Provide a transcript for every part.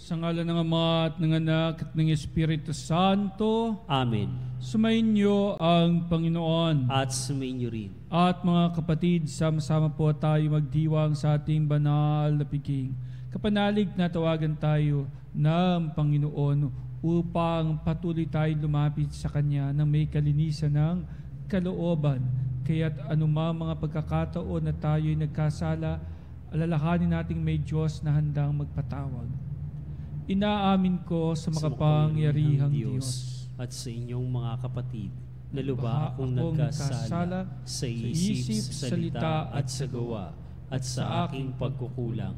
Sa ngalan ng Ama at ng Anak at ng Espiritu Santo. Amen. Sumainyo ang Panginoon. At sumainyo rin. At mga kapatid, sama-sama po tayo magdiwang sa ating banal na piging. Kapanalig na tawagan tayo ng Panginoon upang patuloy tayong lumapit sa Kanya ng may kalinisan ng kalooban. Kaya't anumang mga pagkakataon na tayo'y nagkasala, alalahanin nating may Diyos na handang magpatawad. Inaamin ko sa makapangyarihang Diyos at sa inyong mga kapatid na lubha akong nagkasala sa isip, salita at sa gawa at sa aking pagkukulang.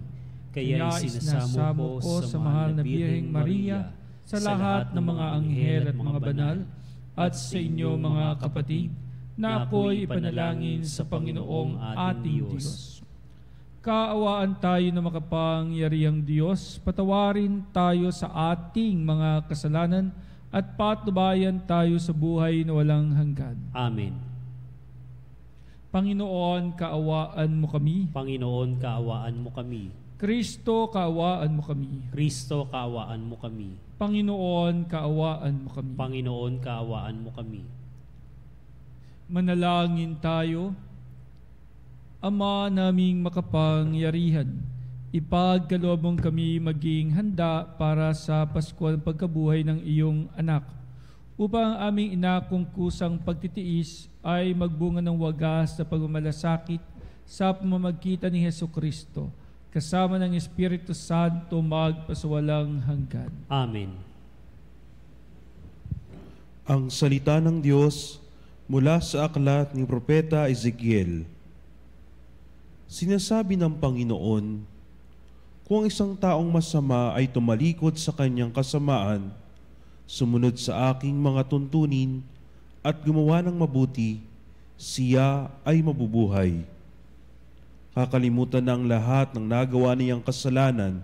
Kaya isinasamo ko sa mahal na Birheng Maria, sa lahat ng mga anghel at mga banal, at sa inyo mga kapatid, na ako'y ipanalangin sa Panginoong ating Diyos. Kaawaan tayo ng makapangyarihang Diyos, patawarin tayo sa ating mga kasalanan at patnubayan tayo sa buhay na walang hanggan. Amen. Panginoon, kaawaan mo kami. Panginoon, kaawaan mo kami. Kristo, kaawaan mo kami. Kristo, kaawaan mo kami. Panginoon, kaawaan mo kami. Panginoon, kaawaan mo kami. Manalangin tayo. Ama naming makapangyarihan, ipagkaloob mong kami maging handa para sa Pasko ng pagkabuhay ng iyong anak, upang aming inakong kusang pagtitiis ay magbunga ng wagas sa pagmamalasakit sa pamamagitan ni Hesukristo, kasama ng Espiritu Santo magpasawalang hanggan. Amen. Ang salita ng Diyos mula sa aklat ni Propeta Ezekiel. Sinasabi ng Panginoon, kung isang taong masama ay tumalikod sa kanyang kasamaan, sumunod sa aking mga tuntunin at gumawa ng mabuti, siya ay mabubuhay. Kakalimutan na ang lahat ng nagawa niyang kasalanan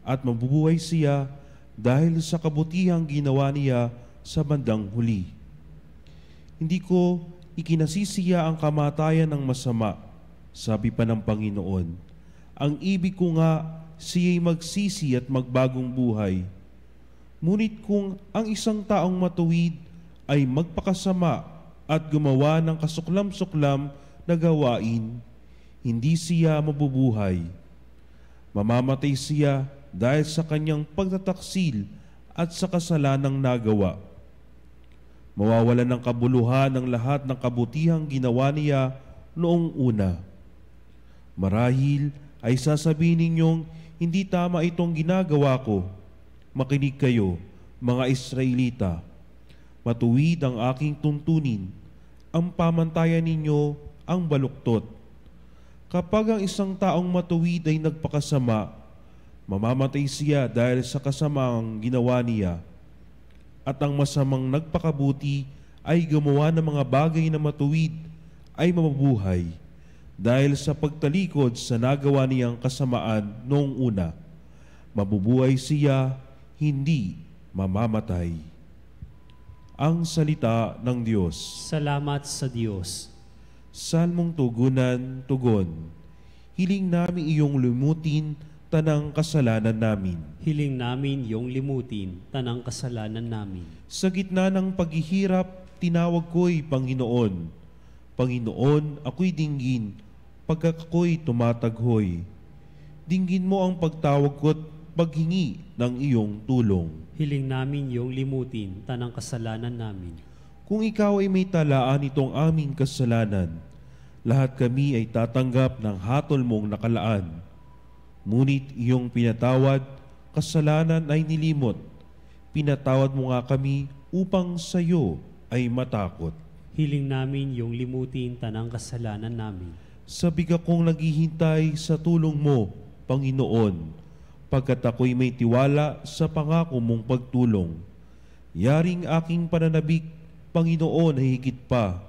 at mabubuhay siya dahil sa kabutihang ginawa niya sa bandang huli. Hindi ko ikinasisiya ang kamatayan ng masama, sabi pa ng Panginoon. Ang ibig ko nga siya'y magsisi at magbagong buhay. Ngunit kung ang isang taong matuwid ay magpakasama at gumawa ng kasuklam-suklam na gawain, hindi siya mabubuhay. Mamamatay siya dahil sa kanyang pagtataksil at sa kasalanang nagawa. Mawawalan ng kabuluhan ng lahat ng kabutihang ginawa niya noong una. Marahil ay sasabihin ninyong, hindi tama itong ginagawa ko. Makinig kayo, mga Israelita. Matuwid ang aking tuntunin. Ang pamantayan ninyo ang baluktot. Kapag ang isang taong matuwid ay nagpakasama, mamamatay siya dahil sa kasamang ginawa niya. At ang masamang nagpakabuti ay gumawa ng mga bagay na matuwid ay mabubuhay dahil sa pagtalikod sa nagawa niyang kasamaan noong una. Mabubuhay siya, hindi mamamatay. Ang salita ng Diyos. Salamat sa Diyos. Salmong tugunan, tugon. Hiling namin iyong lumutin tanang kasalanan namin. Hiling namin iyong limutin tanang kasalanan namin. Sa gitna ng paghihirap, tinawag ko'y Panginoon. Panginoon, ako'y dinggin, pagka ako'y tumataghoy. Dinggin mo ang pagtawag ko't paghingi ng iyong tulong. Hiling namin iyong limutin tanang kasalanan namin. Kung ikaw ay may talaan itong aming kasalanan, lahat kami ay tatanggap ng hatol mong nakalaan. Ngunit iyong pinatawad, kasalanan ay nilimot. Pinatawad mo nga kami upang sa iyo ay matakot. Hiling namin iyong limutin tanang kasalanan namin. Sa biga kong naghihintay sa tulong mo, Panginoon, pagkat ako'y may tiwala sa pangako mong pagtulong. Yaring aking pananabik, Panginoon, ay higit pa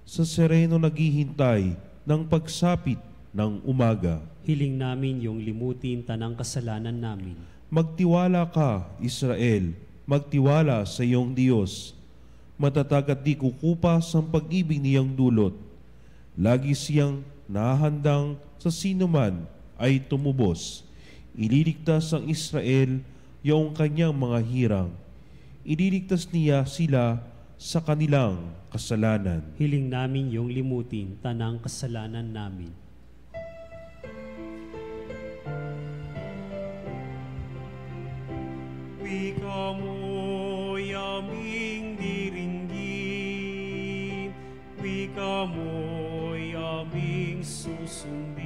sa sereno naghihintay ng pagsapit ng umaga. Hiling namin iyong limutin tanang kasalanan namin. Magtiwala ka, Israel, magtiwala sa iyong Diyos. Matatag at di kukupas ang pag-ibig niyang dulot. Lagi siyang nahahandang sa sinuman ay tumubos. Ililigtas ang Israel yaong kanyang mga hirang. Ililigtas niya sila sa kanilang kasalanan. Hiling namin yung limutin tanang kasalanan namin. Wika mo'y aming diringgin, wika mo'y aming susundin,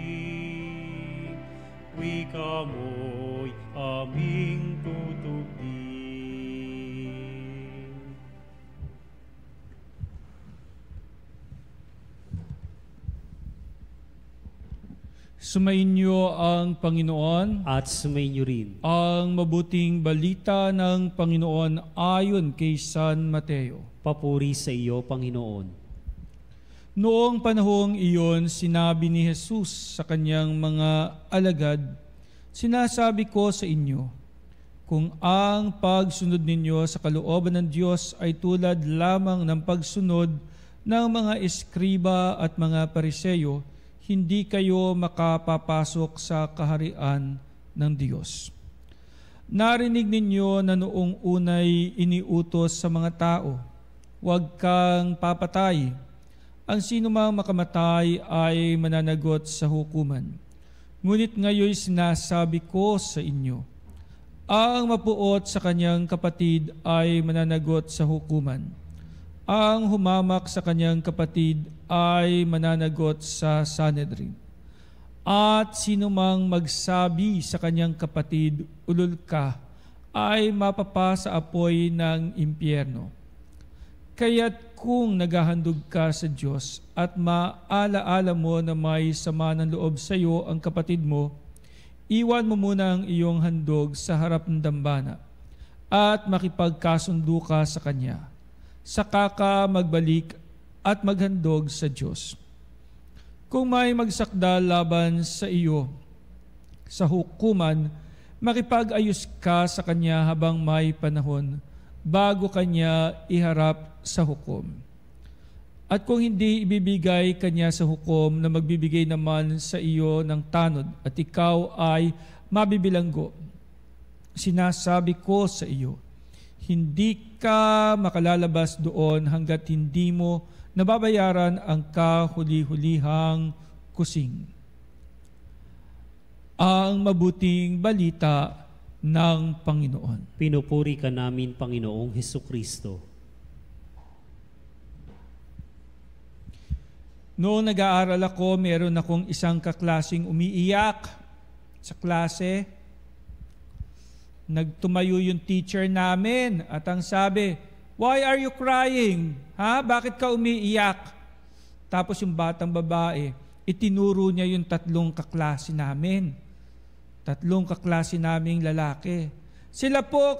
wika mo'y aming tutugin. Sumainyo ang Panginoon At sumainyo rin ang mabuting balita ng Panginoon ayon kay San Mateo. papuri sa iyo, Panginoon. Noong panahong iyon, sinabi ni Jesus sa kanyang mga alagad, "Sinasabi ko sa inyo, kung ang pagsunod ninyo sa kalooban ng Diyos ay tulad lamang ng pagsunod ng mga eskriba at mga pariseyo, hindi kayo makapapasok sa kaharian ng Diyos. Narinig ninyo na noong unay iniutos sa mga tao, huwag kang papatay. Ang sinumang makamatay ay mananagot sa hukuman. Ngunit ngayon sinasabi ko sa inyo, ang mapuot sa kanyang kapatid ay mananagot sa hukuman. Ang humamak sa kanyang kapatid ay mananagot sa Sanhedrin. At sinumang magsabi sa kanyang kapatid, ulol ka, ay mapapa sa apoy ng impyerno. Kaya't kung naghahandog ka sa Diyos at maalaala mo na may sama ng loob sa iyo ang kapatid mo, iwan mo muna ang iyong handog sa harap ng dambana at makipagkasundo ka sa kanya. Saka ka magbalik at maghandog sa Diyos. Kung may magsakdal laban sa iyo sa hukuman, makipag-ayos ka sa kanya habang may panahon bago kanya iharap sa hukom. At kung hindi ibibigay kanya sa hukom na magbibigay naman sa iyo ng tanod at ikaw ay mabibilanggo, sinasabi ko sa iyo, hindi ka makalalabas doon hanggat hindi mo nababayaran ang kahuli-hulihang kusing. Ang mabuting balita ng Panginoon. Pinupuri ka namin, Panginoong Hesukristo. Noong nag-aaral ako, meron akong isang kaklaseng umiiyak sa klase. Nagtumayo yung teacher namin at ang sabi, "Why are you crying? Ha? Bakit ka umiiyak?" Tapos yung batang babae, itinuro niya yung tatlong kaklase namin. Tatlong kaklase naming lalaki. Sila po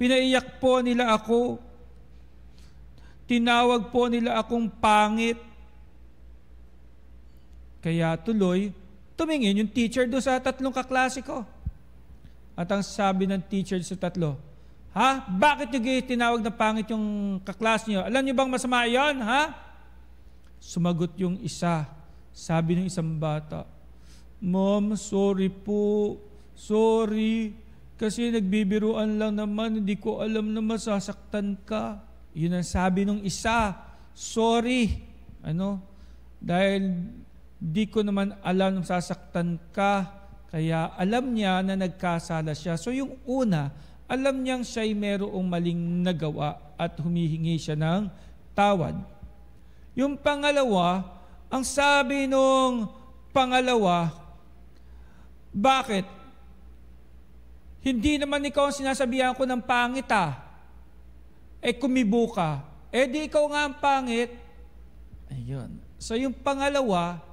pinaiyak po nila ako. Tinawag po nila akong pangit. Kaya tuloy, tumingin yung teacher doon sa tatlong kaklase ko. At ang sabi ng teacher sa tatlo, "Ha? Bakit nyo tinawag na pangit yung kaklase nyo? Alam nyo bang masama yon, ha?" Sumagot yung isa. Sabi ng isang bata, "Mom, sorry po. Sorry. Kasi nagbibiruan lang naman. Hindi ko alam na masasaktan ka." Yun ang sabi ng isa. Sorry. Dahil di ko naman alam na masasaktan ka. Kaya alam niya na nagkasala siya. So yung una, alam niyang siya'y merong maling nagawa at humihingi siya ng tawad. Yung pangalawa, ang sabi nung pangalawa, "Bakit? Hindi naman ikaw ang sinasabihan ko ng pangit kumibo ka. Di ikaw nga ang pangit." Ayun. So yung pangalawa,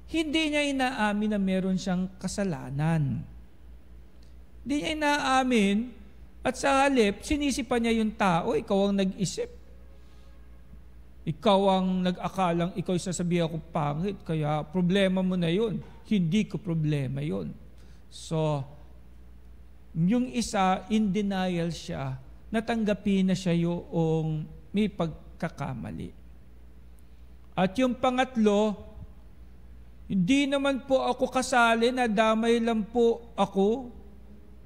hindi niya inaamin na meron siyang kasalanan. Hindi niya inaamin at sa halip, sinisipan niya yung tao, ikaw ang nag-isip. Ikaw ang nag-akalang ikaw sasabihan ko pangit, kaya problema mo na yun. Hindi ko problema yun. So, yung isa, in denial siya, natanggapin na siya yung may pagkakamali. At yung pangatlo, Hindi naman po ako kasali, nadamay lang po ako.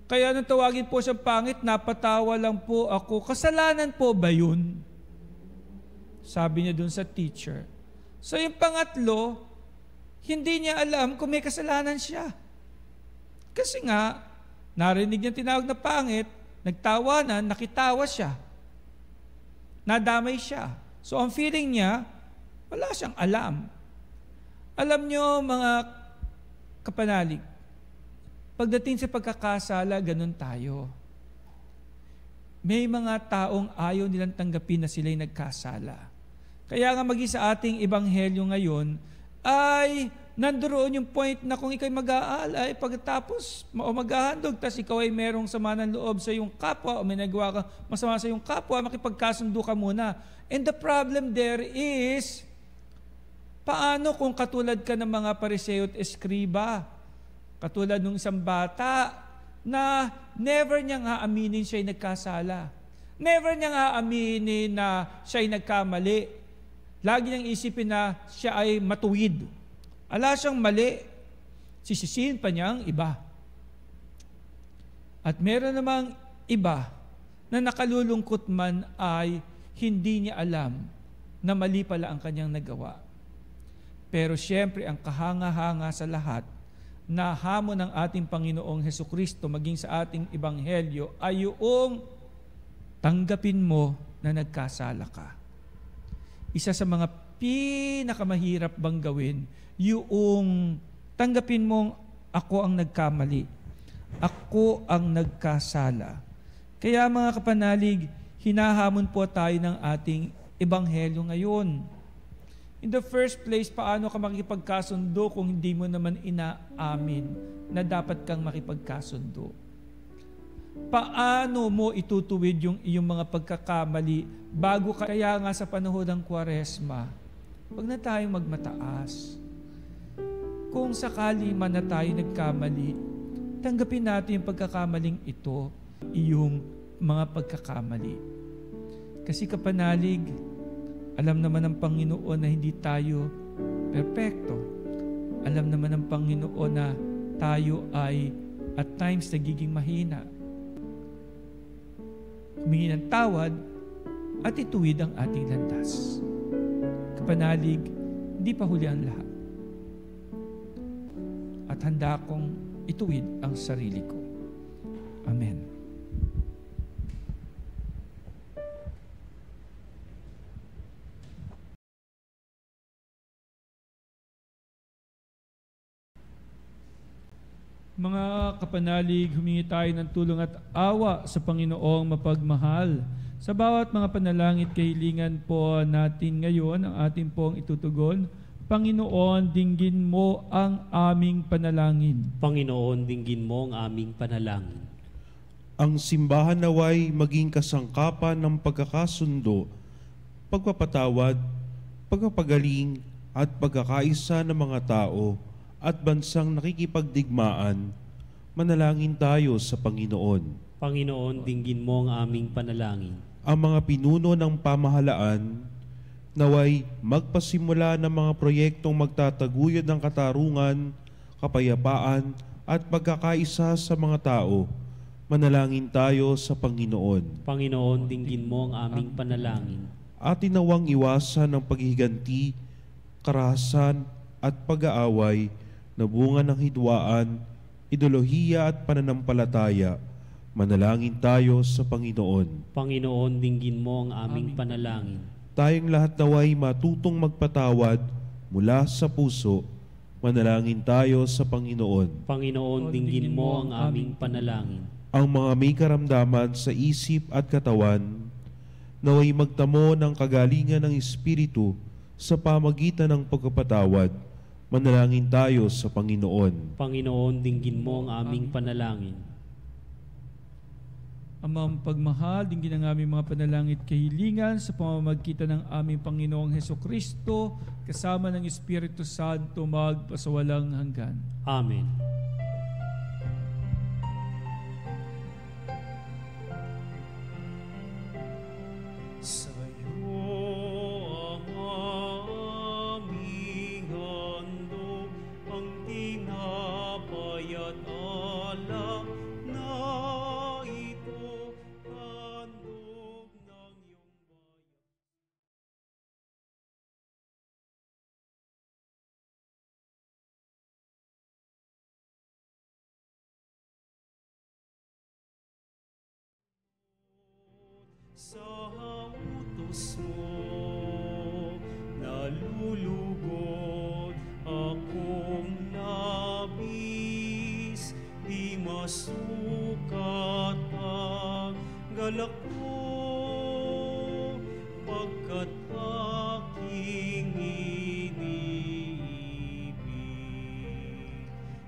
Kaya nang tawagin po siyang pangit, napatawa lang po ako. Kasalanan po ba yun? Sabi niya dun sa teacher. So yung pangatlo, hindi niya alam kung may kasalanan siya. Kasi nga, narinig niya tinawag na pangit, nagtawanan, nakitawa siya. Nadamay siya. So ang feeling niya, wala siyang alam. Alam niyo mga kapanalig, pagdating sa pagkakasala, ganun tayo. May mga taong ayaw nilang tanggapin na sila'y nagkasala. Kaya nga maging sa ating ebanghelyo ngayon, ay nandoon yung point na kung ikaw'y mag-aalay, pagkatapos maghahandog, tas ikaw ay merong sama ng loob sa iyong kapwa, o may nagawa ka masama sa iyong kapwa, makipagkasundo ka muna. And the problem there is, paano kung katulad ka ng mga Pariseo at Eskriba? Katulad ng isang bata na never niyang aaminin siya'y nagkasala. Never niyang aaminin na siya'y nagkamali. Lagi niyang isipin na siya ay matuwid. Ala siyang mali, sisisihin pa niya ang iba. At meron namang iba na nakalulungkot man ay hindi niya alam na mali pala ang kanyang nagawa. Pero siyempre ang kahanga-hanga sa lahat na hamon ng ating Panginoong Hesukristo maging sa ating ebanghelyo ay yung tanggapin mo na nagkasala ka. Isa sa mga pinakamahirap bang gawin, yung tanggapin mong ako ang nagkamali. Ako ang nagkasala. Kaya mga kapanalig, hinahamon po tayo ng ating ebanghelyo ngayon. In the first place, paano ka makipagkasundo kung hindi mo naman inaamin na dapat kang makipagkasundo? Paano mo itutuwid yung iyong mga pagkakamali bago kaya nga sa panahon ng Kwaresma? Huwag na tayong magmataas. Kung sakali man na tayo nagkamali, tanggapin natin yung pagkakamaling ito, iyong mga pagkakamali. Kasi kapanalig, alam naman ng Panginoon na hindi tayo perpekto. Alam naman ng Panginoon na tayo ay at times nagiging mahina. Humingi ng tawad at ituwid ang ating landas. Kapanalig, hindi pa huli ang lahat. At handa akong ituwid ang sarili ko. Amen. Mga kapanalig, humingi tayo ng tulong at awa sa Panginoong mapagmahal. Sa bawat mga panalangin at kahilingan po natin ngayon, ang ating pong itutugon, Panginoon, dinggin mo ang aming panalangin. Panginoon, dinggin mo ang aming panalangin. Ang simbahan naway maging kasangkapan ng pagkakasundo, pagpapatawad, pagpapagaling at pagkakaisa ng mga tao at bansang nakikipagdigmaan. Manalangin tayo sa Panginoon. Panginoon, dinggin mo ang aming panalangin. Ang mga pinuno ng pamahalaan naway magpasimula ng mga proyektong magtataguyod ng katarungan, kapayapaan at pagkakaisa sa mga tao. Manalangin tayo sa Panginoon. Panginoon, dinggin mo ang aming panalangin. Atin nawang iwasan ng paghihiganti, karahasan at pag-aaway na bunga ng hidwaan, ideolohiya at pananampalataya. Manalangin tayo sa Panginoon. Panginoon, dinggin mo ang aming panalangin. Tayong lahat naway matutong magpatawad mula sa puso. Manalangin tayo sa Panginoon. Panginoon, dinggin mo ang aming panalangin. Ang mga may karamdaman sa isip at katawan, naway magtamo ng kagalingan ng Espiritu sa pamagitan ng pagpapatawad. Manalangin tayo sa Panginoon. Panginoon, dinggin mo ang aming panalangin. Amang pagmahal, dinggin ang aming mga panalangin at kahilingan sa pamamagitan ng aming Panginoong Hesukristo, kasama ng Espiritu Santo, magpasawalang hanggan. Amen. at alak na ito, handog ng iyong bayan. Sa utos mo, nalulugod akong labis, di masukat ang galak ko, pagkat aking iniibig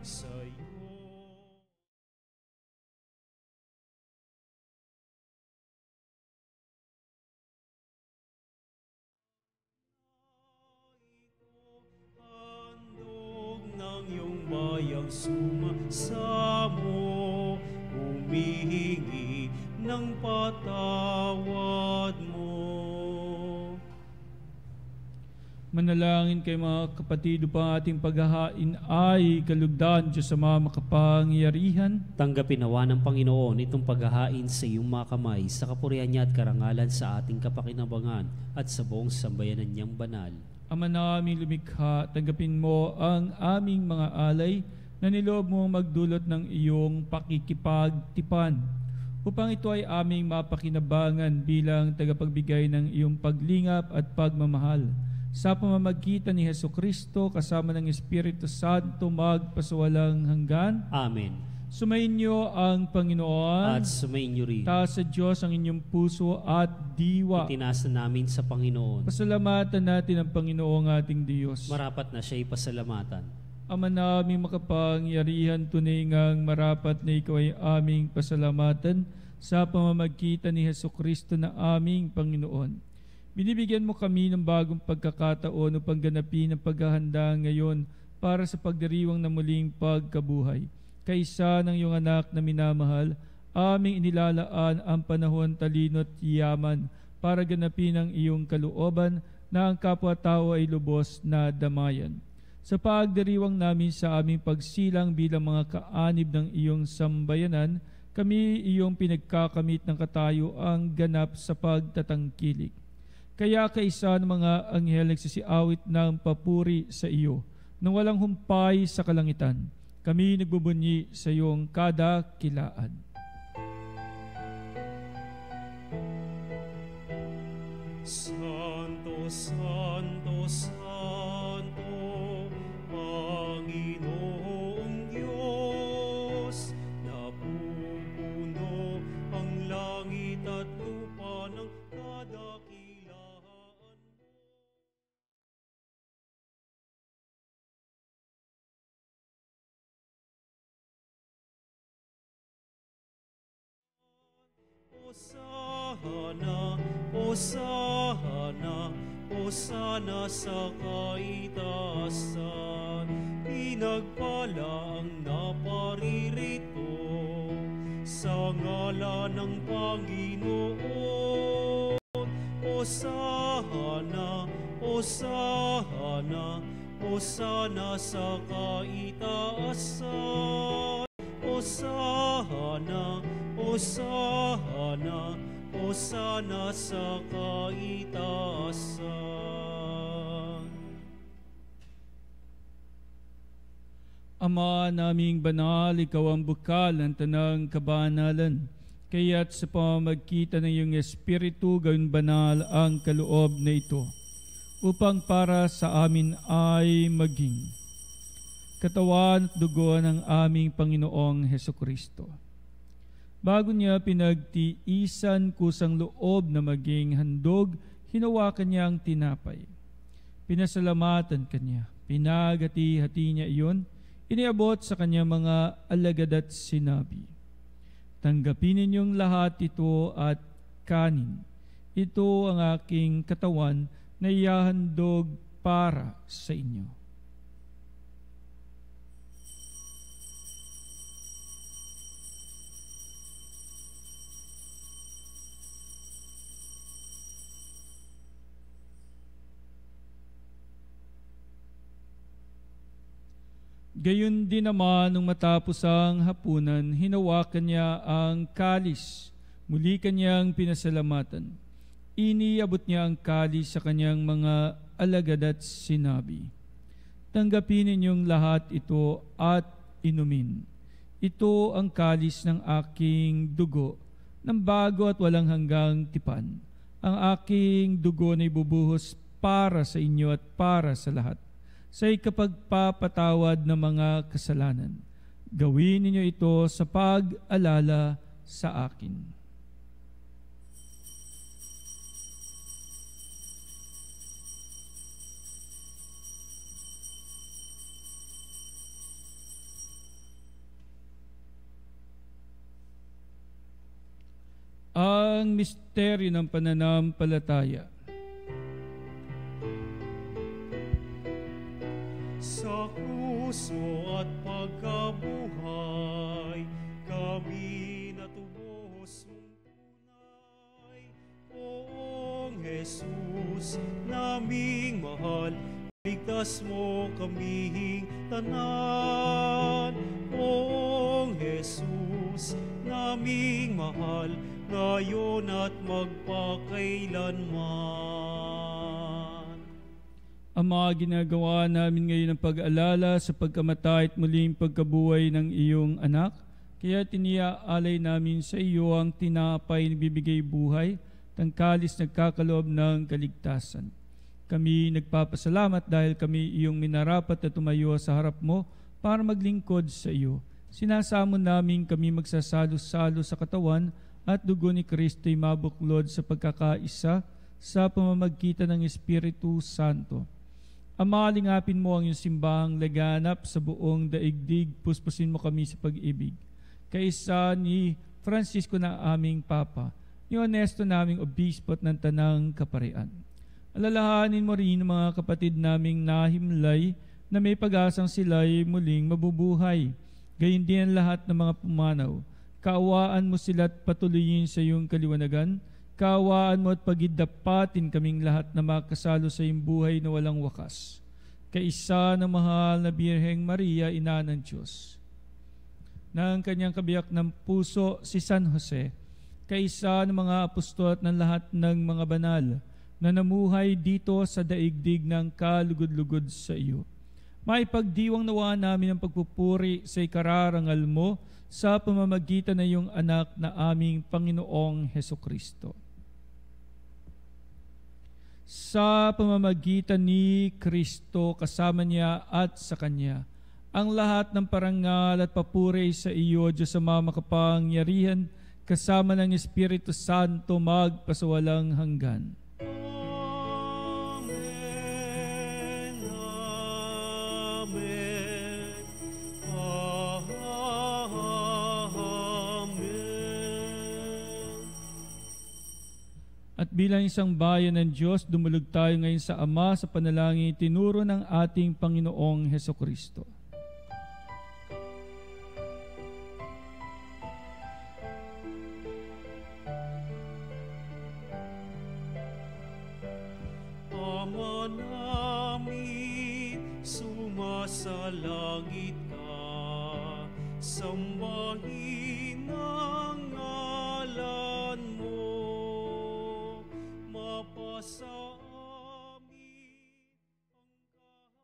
sa'yo. Handog ng iyong bayang sumasamo, humihingi ng patawad mo. Manalangin kay mga kapatid upang ating paghahain ay kalugdan Diyos sa mga makapangyarihan. Tanggapin nawa ng Panginoon itong paghahain sa iyong mga kamay, sa kapurihan niya at karangalan sa ating kapakinabangan at sa buong sambayanan niyang banal. Ama naming lumikha, tanggapin mo ang aming mga alay na niloob mo magdulot ng iyong pakikipagtipan, upang ito ay aming mapakinabangan bilang tagapagbigay ng iyong paglingap at pagmamahal. Sa pamamagitan ni Hesukristo kasama ng Espiritu Santo magpasawalang hanggan. Amen. Sumainyo ang Panginoon. At sumainyo rin. Taas sa Diyos ang inyong puso at diwa. Itinasa namin sa Panginoon. Pasalamatan natin ang Panginoong ating Diyos. Marapat na siya'y pasalamatan. Ama naming makapangyarihan, tunay ngang marapat na ikaw ay aming pasalamatan sa pamamagitan ni Hesukristo na aming Panginoon. Binibigyan mo kami ng bagong pagkakataon upang ganapin ang paghahanda ngayon para sa pagdiriwang na muling pagkabuhay. Kaisa ng iyong anak na minamahal, aming inilalaan ang panahon, talino at yaman para ganapin ang iyong kalooban na ang kapwa-tao ay lubos na damayan. Sa pagdiriwang namin sa aming pagsilang bilang mga kaanib ng iyong sambayanan, kami iyong pinagkakamit ng katayuang ganap sa pagtatangkilik. Kaya kaisa ng mga anghel nagsisiawit ng papuri sa iyo, nang walang humpay sa kalangitan. Kami nagbubunyi sa iyong kadakilaan. Santo, Santo, Santo, Panginoong Diyos, napupuno ang langit at lupa ng kadakilaan mo. Hosana, Hosana, Hosana sa kaitaasan. Pinagpala ang naparirito sa ngalan ng Panginoon. Hosana, Hosana, Hosana sa kaitaasan. Hosana, Hosana, Hosana sa kaitaasan. Ama naming banal, ikaw ang bukal ng tanang kabanalan. Kaya't sa pamamagitan ng iyong Espiritu, gawin banal ang kaloob na ito, upang para sa amin ay maging katawan at dugo ng aming Panginoong Hesukristo. Bago niya pinagtiisan kusang loob na maging handog, hinawakan niya ang tinapay. Pinasalamatan kanya, pinagati-hati niya iyon, iniabot sa kanya mga alagad at sinabi, tanggapin ninyong lahat ito at kanin. Ito ang aking katawan na ihahandog para sa inyo. Gayon din naman nung matapos ang hapunan, hinawakan niya ang kalis. Muli kanyang pinasalamatan. Iniabot niya ang kalis sa kanyang mga alagad at sinabi, "Tanggapin ninyong lahat ito at inumin. Ito ang kalis ng aking dugo, ng bago at walang hanggang tipan. Ang aking dugo na ibubuhos para sa inyo at para sa lahat, sa ikapagpapatawad ng mga kasalanan. Gawin ninyo ito sa pag-alala sa akin." Ang misteryo ng pananampalataya. Sa puso at pagkabuhay, kami natubos mong tunay. Poong Jesus, naming mahal, ligtas mo kaming tanan. Poong Jesus, naming mahal, ngayon at magpakailanman. Ang mga ginagawa namin ngayon ng pag-alala sa pagkamatay at muling pagkabuhay ng iyong anak, kaya tiniaalay namin sa iyo ang tinapay na bibigay buhay, tangkalis nagkakaloob ng kaligtasan. Kami nagpapasalamat dahil kami iyong minarapat na tumayo sa harap mo para maglingkod sa iyo. Sinasamo namin kami magsasalo-salo sa katawan at dugo ni Kristo'y mabuklod sa pagkakaisa sa pamamagitan ng Espiritu Santo. Amalingapin mo ang iyong simbahang laganap sa buong daigdig, puspusin mo kami sa pag-ibig. Kaisa ni Francisco na aming Papa, ni Honesto naming Obispo at ng Tanang Kaparian. Alalahanin mo rin ang mga kapatid naming nahimlay na may pag-asang sila'y muling mabubuhay. Gayon din ang lahat ng mga pumanaw. Kaawaan mo sila at patuloyin sa iyong kaliwanagan. Kaawaan mo at pagidapatin kaming lahat na makasalo sa iyong buhay na walang wakas. Kaisa ng mahal na Birheng Maria, Ina ng Diyos. Ng kanyang kabiyak ng puso si San Jose, kaisa ng mga apostol at ng lahat ng mga banal na namuhay dito sa daigdig ng kalugod-lugod sa iyo. Maipagdiwang nawa namin ang pagpupuri sa ikararangal mo sa pamamagitan ng iyong anak na aming Panginoong Hesukristo. Sa pamamagitan ni Kristo, kasama niya at sa Kanya, ang lahat ng parangal at papuri sa iyo, Diyos Ama makapangyarihan, kasama ng Espiritu Santo magpasawalang hanggan. At bilang isang bayan ng Diyos, dumulog tayo ngayon sa Ama sa panalangin tinuro ng ating Panginoong Hesukristo. Ama namin, sumasalangit ka, sambahin ang ngalan mo. Mapasa amin ang kaharian.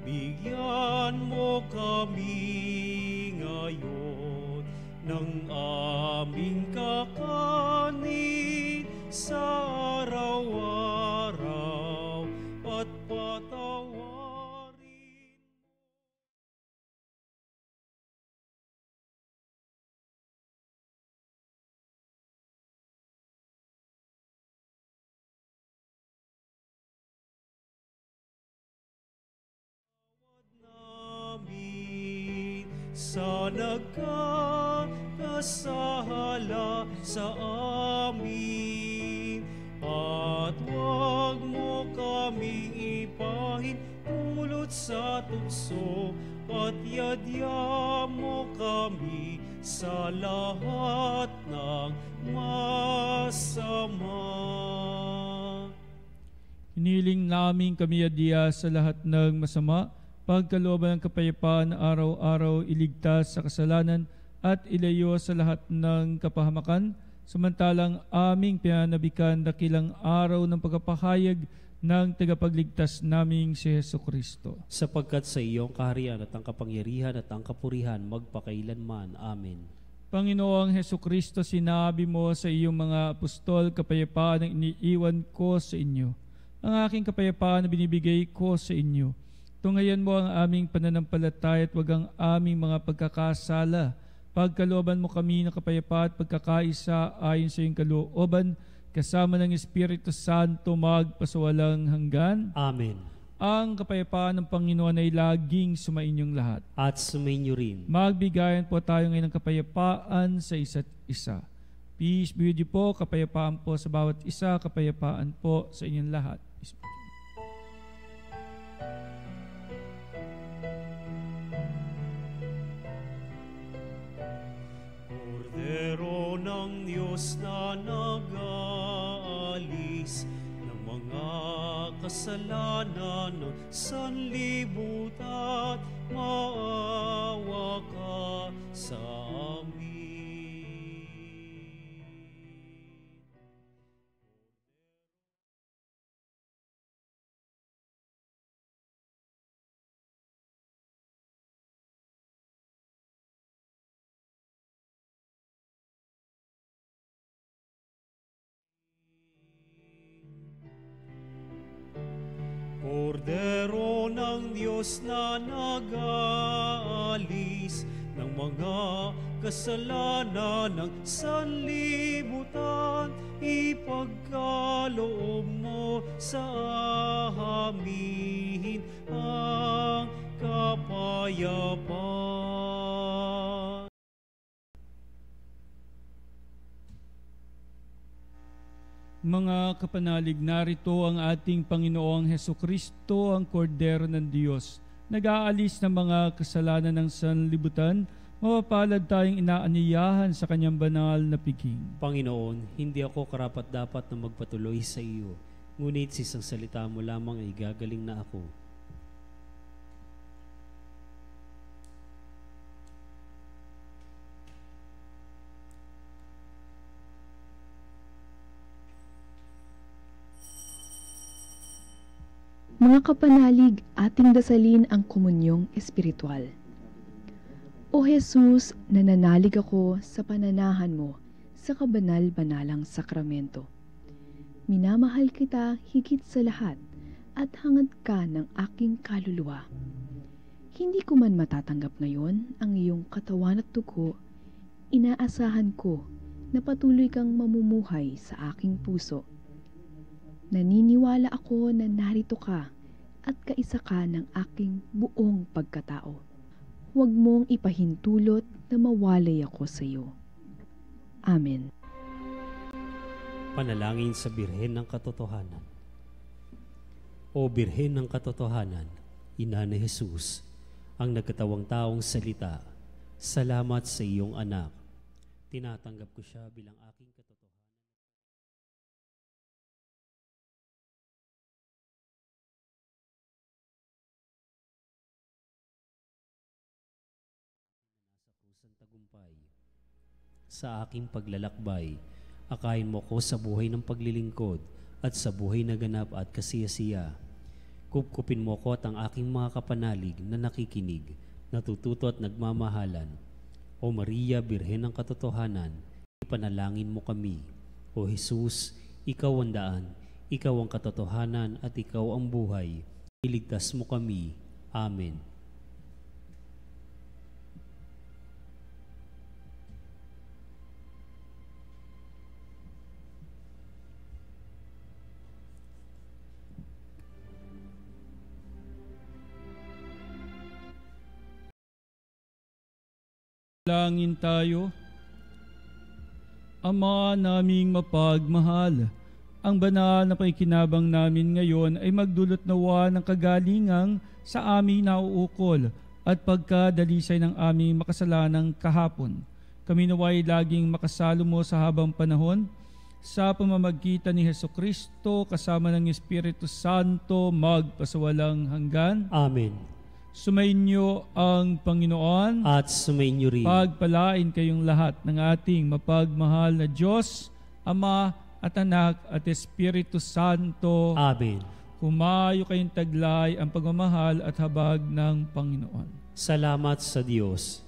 Bigyan mo kami ngayon ng aming kakanin sa araw-araw at patawarin namin sa nagkakasala sa amin At huwag mo kami ipahin pulot sa tukso, at yadya mo kami sa lahat ng masama. Hiniling namin kami adya sa lahat ng masama, pagkalooban ng kapayapaan araw-araw iligtas sa kasalanan at ilayo sa lahat ng kapahamakan, samantalang aming pinanabikan dakilang araw ng pagkapahayag ng tagapagligtas naming si Jesucristo. Sapagkat sa iyong kaharian at ang kapangyarihan at ang kapurihan magpakailanman. Amen. Panginoong Jesucristo, sinabi mo sa iyong mga apostol, kapayapaan ang iniiwan ko sa inyo. Ang aking kapayapaan na binibigay ko sa inyo. Tunghayan mo ang aming pananampalataya at wag ang aming mga pagkakasala. Pagkalooban mo kami ng kapayapaan at pagkakaisa ayon sa iyong kalooban, kasama ng Espiritu Santo magpasawalang hanggan. Amen. Ang kapayapaan ng Panginoon ay laging sumainyong lahat. At sumainyo rin. Magbigayan po tayo ngayon ng kapayapaan sa isa't isa. Peace be with you po, kapayapaan po sa bawat isa, kapayapaan po sa inyong lahat. Kordero ng Diyos na nag-aalis ng mga kasalanan ng sanlibutan, maawa ka sa amin. Kordero ng Diyos na nag-aalis ng mga kasalanan ng sanlibutan, ipagkaloob mo sa amin ang kapayapaan. Mga kapanalig, narito ang ating Panginoong Hesukristo, ang Kordero ng Diyos. Nag-aalis ng mga kasalanan ng sanlibutan, mapapalad tayong inaanyayahan sa kanyang banal na piging. Panginoon, hindi ako karapat-dapat na magpatuloy sa iyo, ngunit sa isang salita mo lamang ay gagaling na ako. Mga kapanalig, ating dasalin ang komunyong espiritual. O Jesus, nananalig ako sa pananahan mo sa kabanal-banalang sakramento. Minamahal kita higit sa lahat at hangad ka ng aking kaluluwa. Hindi ko man matatanggap ngayon ang iyong katawan at dugo, inaasahan ko na patuloy kang mamumuhay sa aking puso. Naniniwala ako na narito ka at kaisa ka ng aking buong pagkatao. Huwag mong ipahintulot na mawalay ako sa iyo. Amen. Panalangin sa Birhen ng Katotohanan. O Birhen ng Katotohanan, Ina ni Jesus, ang nagkatawang taong salita, salamat sa iyong anak. Tinatanggap ko siya bilang aking katotohanan. Tagumpay. Sa aking paglalakbay, akayin mo ko sa buhay ng paglilingkod at sa buhay na ganap at kasiyasiya. Kupkupin mo ko at ang aking mga kapanalig na nakikinig, natututo at nagmamahalan. O Maria, Birhen ng Katotohanan, ipanalangin mo kami. O Jesus, ikaw ang daan, ikaw ang katotohanan at ikaw ang buhay. Iligtas mo kami. Amen. Langin tayo. Ama naming mapagmahal, ang banal na pakikinabang namin ngayon ay magdulot nawa ng kagalingang sa aming nauukol at pagkadalisay ng aming makasalanang kahapon. Kami naway laging makasalo mo sa habang panahon, sa pamamagitan ni Hesukristo kasama ng Espiritu Santo magpasawalang hanggan. Amen. Sumainyo ang Panginoon At sumainyo rin. pagpalain kayong lahat ng ating mapagmahal na Diyos, Ama at Anak at Espiritu Santo. Amen. Humayo kayong taglay ang pagmamahal at habag ng Panginoon. Salamat sa Diyos.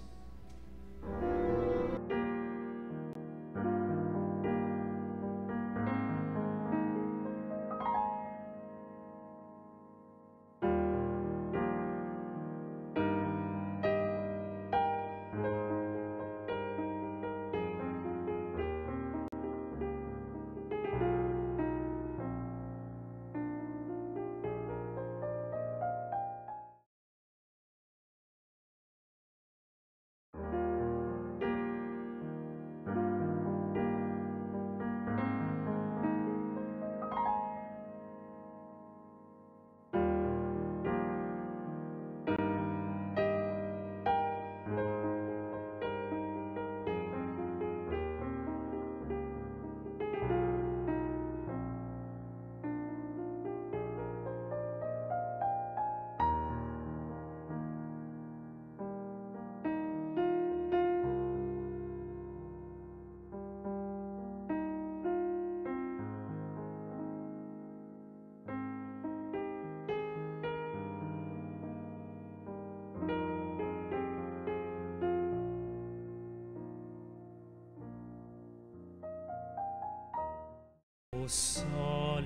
Salutaris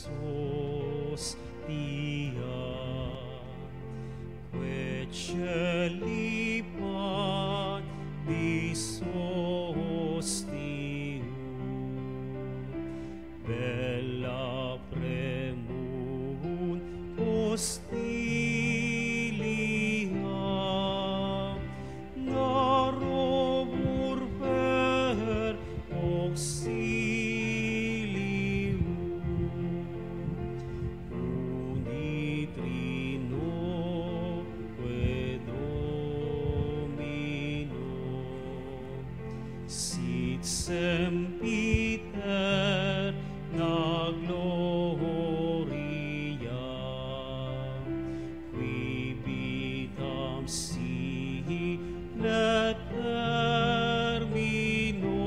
hostia, quae celi panis hostium, bella premunt hostilia, narobur per auxilium, unitrino que Domino, sit sempiter na gloria, qui vitam sihi let termino,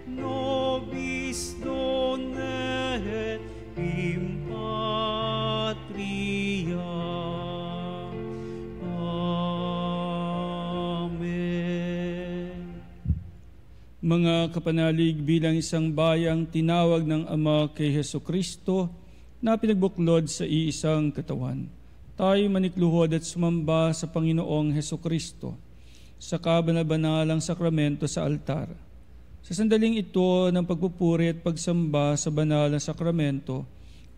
nobis donet in patria. Amen. Mga kapanalig, bilang isang bayang tinawag ng Ama kay Hesukristo na pinagbuklod sa iisang katawan, tayo manikluhod at sumamba sa Panginoong Hesukristo sa kabanal-banalang sakramento sa altar. Sa sandaling ito ng pagpupuri at pagsamba sa banal na sakramento,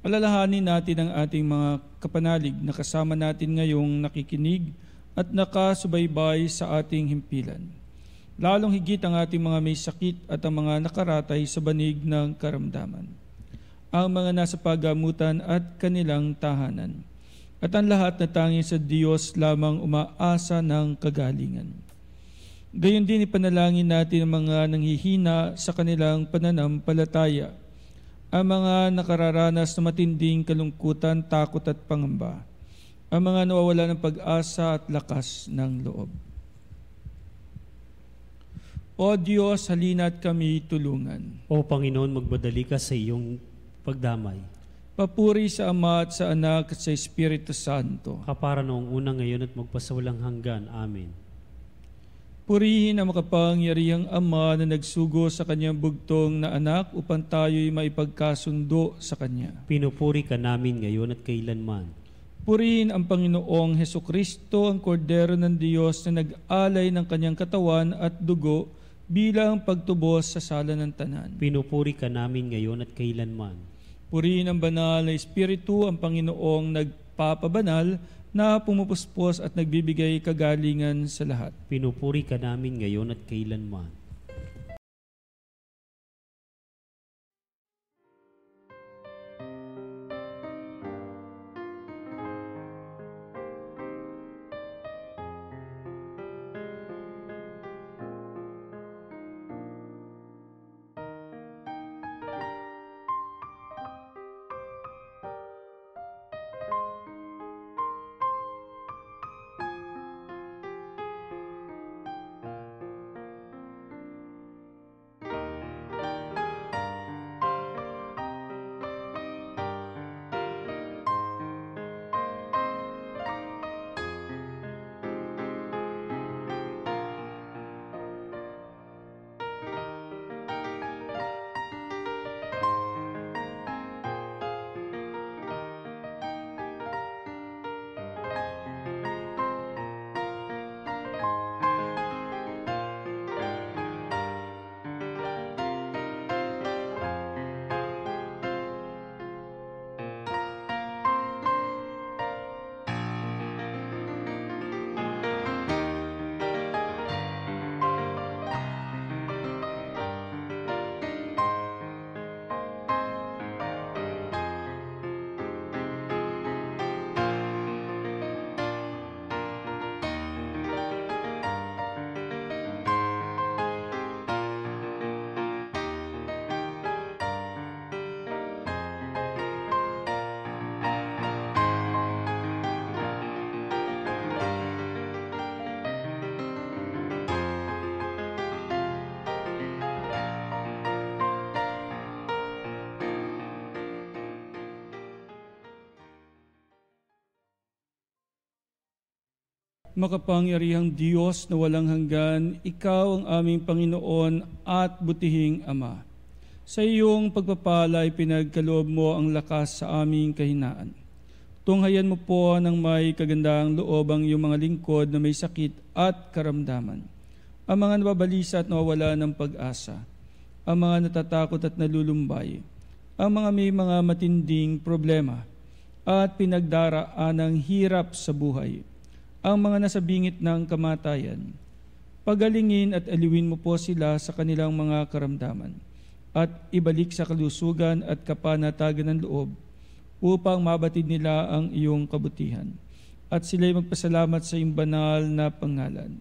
alalahanin natin ang ating mga kapanalig na kasama natin ngayong nakikinig at nakasubaybay sa ating himpilan. Lalong higit ang ating mga may sakit at ang mga nakaratay sa banig ng karamdaman, ang mga nasa pagamutan at kanilang tahanan, at ang lahat na tanging sa Diyos lamang umaasa ng kagalingan. Gayon din ipanalangin natin ang mga nanghihina sa kanilang pananampalataya, ang mga nakararanas ng matinding kalungkutan, takot at pangamba, ang mga nawawala ng pag-asa at lakas ng loob. O Diyos, halina't kami tulungan. O Panginoon, magbadali ka sa iyong pagdamay. Papuri sa Ama at sa Anak at sa Espiritu Santo. Kapara noong una, ngayon at magpasawalang hanggan. Amen. Purihin ang makapangyarihang Ama na nagsugo sa kanyang bugtong na anak upang tayo'y maipagkasundo sa Kanya. Pinupuri ka namin ngayon at kailanman. Purihin ang Panginoong Hesukristo, ang kordero ng Diyos na nag-alay ng kanyang katawan at dugo bilang pagtubos sa sala ng tanan. Pinupuri ka namin ngayon at kailanman. Purihin ang banal na Espiritu, ang Panginoong nagpapabanal na pumupuspos at nagbibigay kagalingan sa lahat. Pinupuri ka namin ngayon at kailanman. Makapangyarihang Diyos na walang hanggan, Ikaw ang aming Panginoon at butihing Ama. Sa iyong pagpapala ay pinagkaloob mo ang lakas sa aming kahinaan. Tunghayan mo po ng may kagandahang loob ang iyong mga lingkod na may sakit at karamdaman. Ang mga nababalisa at nawawala ng pag-asa. Ang mga natatakot at nalulumbay. Ang mga may mga matinding problema at pinagdaraan ng hirap sa buhay. Ang mga nasa bingit ng kamatayan. Pagalingin at aliwin mo po sila sa kanilang mga karamdaman at ibalik sa kalusugan at kapanatagan ng loob upang mabatid nila ang iyong kabutihan at sila'y magpasalamat sa iyong banal na pangalan.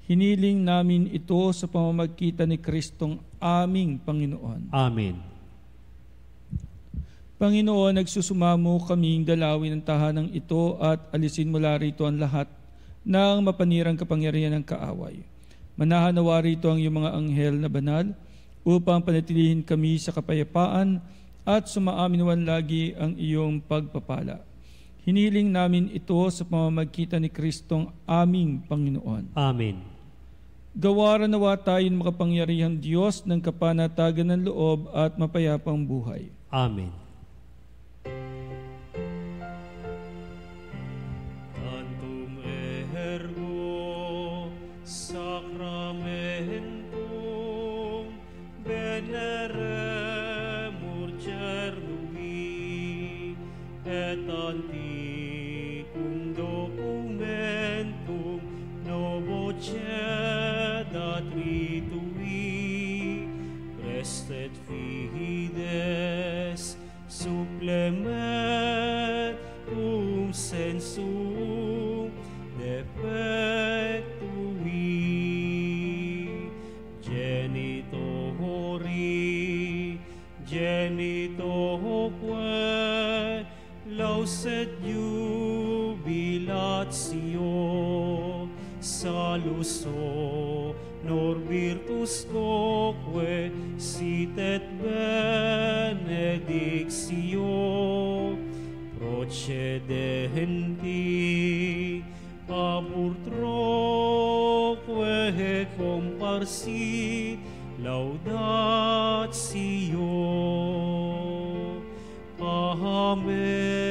Hiniling namin ito sa pamamagitan ni Kristong aming Panginoon. Amen. Panginoon, nagsusumamo kaming dalawin ang tahanang ito at alisin mula rito ang lahat ng mapanirang kapangyarihan ng kaaway. Manahanawa rito ang iyong mga anghel na banal upang panatilihin kami sa kapayapaan at sumaamin lagi ang iyong pagpapala. Hiniling namin ito sa pamamagitan ni Kristong aming Panginoon. Amen. Gawaran nawa tayo ng makapangyarihang Diyos ng kapanatagan ng loob at mapayapang buhay. Amen. Tantum ergo sacramentum veneremur cernui et antiquum documentum novo cedat ritui prestet fides supplementum sensum defectui genitoque lauset jubilatio saluso nor virtus quoque sit et benedictio procedenti abur troque comparsit laudatio.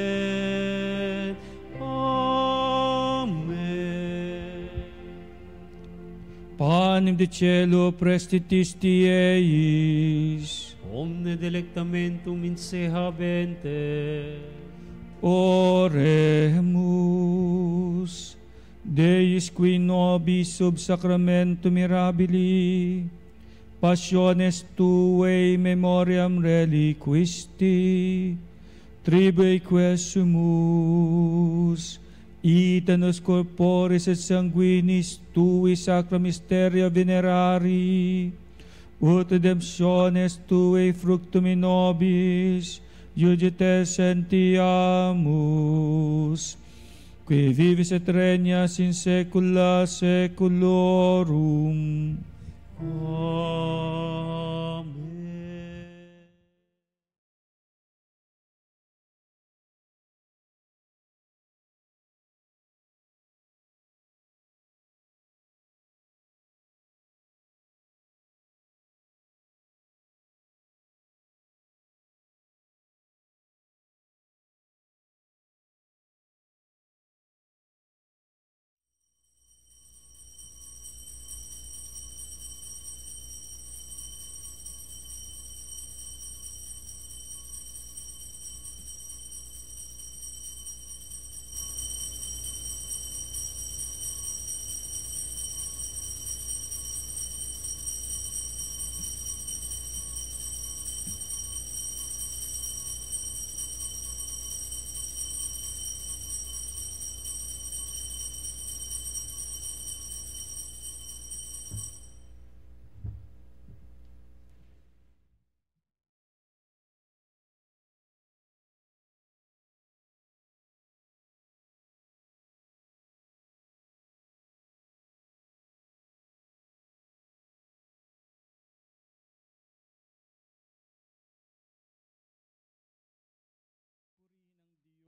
Amen. Amen. Panem de cielo prestitisti eis, Omne delectamentum in se habente. oremus. Deis qui nobis sub sacramentum mirabili, passiones tuae memoriam reliquisti, tribui quesumus, itanos corporis et sanguinis tui sacra mysteria venerari, ut redemptiones tuae fructum in nobis, iugite sentiamus, qui vivis et regnas in saecula saeculorum. Amen.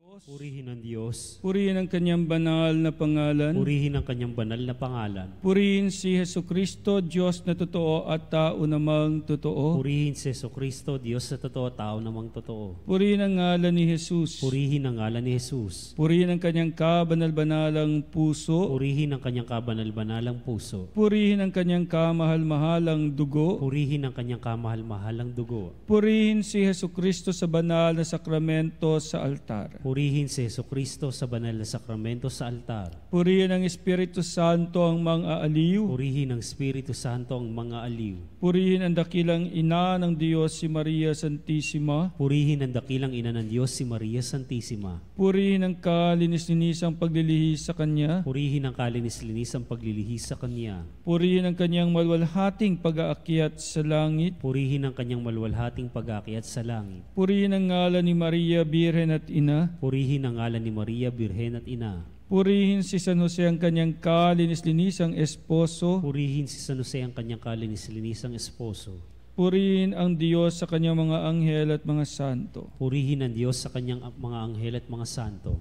Purihin ang Diyos. Purihin ang kanyang banal na pangalan. Purihin ang kanyang banal na pangalan. Purihin si Jesucristo, Diyos na totoo at tao namang totoo. Purihin si Jesucristo, Diyos na totoo, tao namang totoo. Purihin ang ngalan ni Jesus. Purihin ang ngalan ni Jesus. Purihin ang kanyang kabanal-banalang puso. Purihin ang kanyang kabanal-banalang puso. Purihin ang kanyang kamahal-mahalang dugo. Purihin ang kanyang kamahal-mahalang dugo. Purihin si Jesucristo sa banal na sakramento sa altar. Purihin si Jesucristo sa banal na sakramento sa altar. Purihin ang Espiritu Santo ang mga aliw. Purihin ang Espiritu Santo ang mga aliw. Purihin ang dakilang ina ng Diyos si Maria Santissima. Purihin ang dakilang ina ng Diyos si Maria Santissima. Purihin ang kalinis-linisang paglilihis sa Kanya. Purihin ang kalinis-linisang paglilihis sa Kanya. Purihin ang Kanyang malwalhating pag-aakyat sa langit. Purihin ang kanyang malwalhating pag-aakyat sa langit. Purihin ang ngalan ni Maria, Birhen at Ina. Purihin ang ngalan ni Maria, Birhen at Ina. Purihin si San Jose ang kanyang kalinis-linisang esposo. Purihin si San Jose ang kanyang kalinis-linisang esposo. Purihin ang Diyos sa kanyang mga anghel at mga santo. Purihin ang Diyos sa kanyang mga anghel at mga santo.